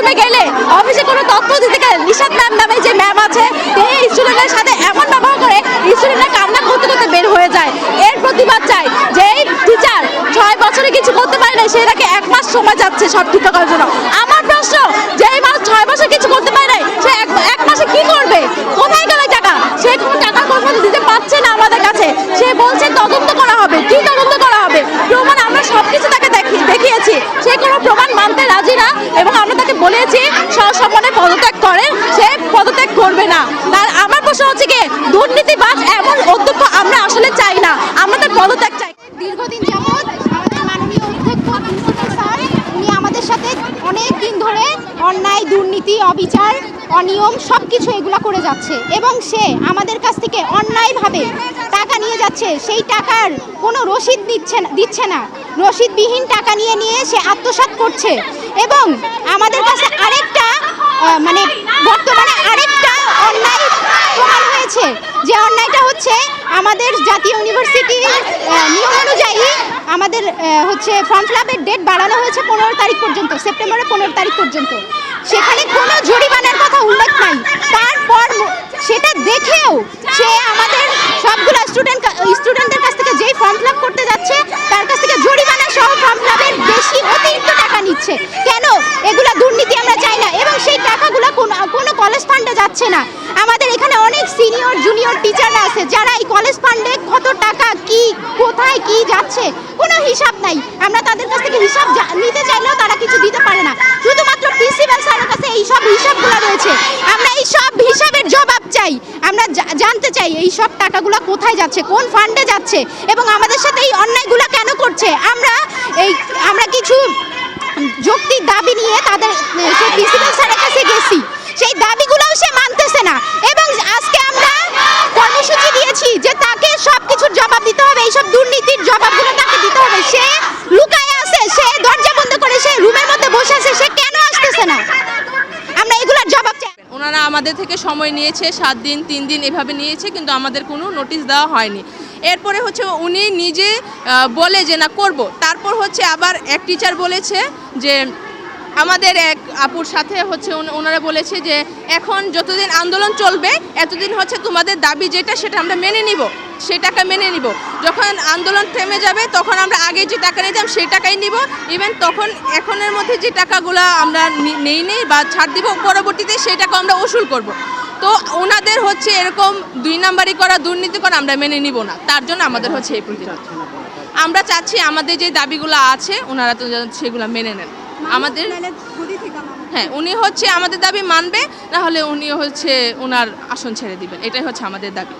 ওয়াশরুমে গেলে, অফিসে কোনো তথ্য দিতে গেলে নিশাত ম্যাম নামে যে ম্যাম আছে তিনি স্টুডেন্টের সাথে এমন ব্যবহার করে স্টুডেন্টরা কান্না করতে করতে বের হয়ে যায়। এর প্রতিবাদ চাই যে এই টিচার 6 বছরে কিছু করতে পারে না, সেটাকে 1 মাস সময় যাচ্ছে সব ঠিক করার জন্য। আমার প্রশ্ন, যে এই মানুষ 6 বছর কিছু করতে পারে না, সে এক মাসে কি করবে? কোথায় গেল টাকা? সে কোনো টাকা কোথাও দিতে পারছে না আমাদের কাছে। সে বলছে তদন্ত করা হবে। কি তদন্ত করা হবে? প্রমাণ আমরা সবকিছু তাকে দেখিয়েছি, সে কোনো প্রমাণ মানতে রাজি না এবং আমরা তাকে বলেছি সসম্মানে পদত্যাগ করেন, সে পদত্যাগ করবে না। তার আমার প্রশ্ন হচ্ছে কি, দুর্নীতিবাজ এমন অধ্যক্ষ আমরা আসলে চাই না, আমরা তার পদত্যাগ চাই। দীর্ঘদিন যাবৎ আমাদের মাননীয় অধ্যক্ষ প্রিন্সিপাল স্যার উনি আমাদের সাথে অনেক দিন ধরে অন্যায়, দুর্নীতি, অবিচার, অনিয়ম সব কিছু এগুলা করে যাচ্ছে এবং সে আমাদের কাছ থেকে অন্যায়ভাবে টাকা নিয়ে যাচ্ছে। সেই টাকার কোনো রসিদ দিচ্ছে না, রসিদবিহীন টাকা নিয়ে সে আত্মসাৎ করছে। এবং আমাদের কাছে আরেকটা বর্তমানে আরেকটা অন্যায় প্রমাণ হয়েছে, যে অন্যায়টা হচ্ছে আমাদের জাতীয় ইউনিভার্সিটির নিয়ম অনুযায়ী আমাদের ফর্ম ফিল আপের ডেট বাড়ানো হয়েছে 15 তারিখ পর্যন্ত, সেপ্টেম্বরের 15 তারিখ পর্যন্ত। সেখানে কোনো জরিমানার কথা উল্লেখ নাই। তারপর সেটা দেখেও সে আমাদের সবগুলো স্টুডেন্টদের কাছ থেকে যেই ফর্ম ফিল আপ করতে যাচ্ছে তার কাছ থেকে জরিমানা সহ ফর্ম ফিল আপের বেশি অতিরিক্ত টাকা নিচ্ছে। কেন? এগুলা দুর্নীতি আমরা চাই না এবং সেই টাকাগুলো কোনো কলেজ ফান্ডে যাচ্ছে না। আমাদের এখানে অনেক সিনিয়র জুনিয়র টিচাররা আছে যারা এই কলেজ ফান্ডে কত টাকা কি কোথায় কি যাচ্ছে কোনো হিসাব নাই। আমরা তাদের কাছ থেকে হিসাব নিতে চাইলেও তারা কিছু দিতে পারে না। শুধুমাত্র প্রিন্সিপাল স্যারের কাছে এই সব হিসাবগুলো রয়েছে। আমরা এই সব হিসাবের জবাব চাই। আমরা জানতে চাই এই সব টাকাগুলো কোথায় যাচ্ছে, কোন ফান্ডে যাচ্ছে এবং আমাদের সাথে এই অন্যায়গুলো কেন করছে। আমরা কিছু যৌক্তিক দাবি নিয়ে সেই প্রিন্সিপাল স্যারের কাছে গেছি, সেই দাবিগুলোও সে মানতেছে না এবং আজকে আমরা কর্মসূচি দিয়েছি যে তাকে সব কিছুর জবাব দিতে হবে, এইসব দুর্নীতির জবাবগুলো তাকে দিতে হবে। সে লুকায় আছে, সে দরজা বন্ধ করে সে রুমের মধ্যে বসে আছে, সে কেন আসতেছে না? আমরা এগুলোর জবাব চাই। ওনারা আমাদের থেকে সময় নিয়েছে 7 দিন 3 দিন এভাবে নিয়েছে, কিন্তু আমাদের কোনো নোটিশ দেওয়া হয়নি। এরপরে উনি নিজে বলে যে না করব, তারপর আবার এক টিচার বলেছে যে আমাদের এক আপুর সাথে ওনারা বলেছে যে এখন যতদিন আন্দোলন চলবে এতদিন তোমাদের দাবি যেটা সেটা আমরা মেনে নিব, সেই টাকা মেনে নিব। যখন আন্দোলন থেমে যাবে তখন আমরা আগে যে টাকা নিতাম সেই টাকাই নিব। ইভেন তখন এখনের মধ্যে যে টাকাগুলো আমরা নেই বা ছাড় দিব, পরবর্তীতে সেই টাকা আমরা উসুল করব। তো ওনাদের এরকম 2 নাম্বারি করা, দুর্নীতি করা আমরা মেনে নিব না। তার জন্য আমাদের এই প্রতিবাদ। আমরা চাচ্ছি আমাদের যে দাবিগুলো আছে ওনারা তো সেগুলো মেনে নেন। আমাদের হ্যাঁ, উনি আমাদের দাবি মানবে, না হলে উনি ওনার আসন ছেড়ে দিবেন, এটাই আমাদের দাবি।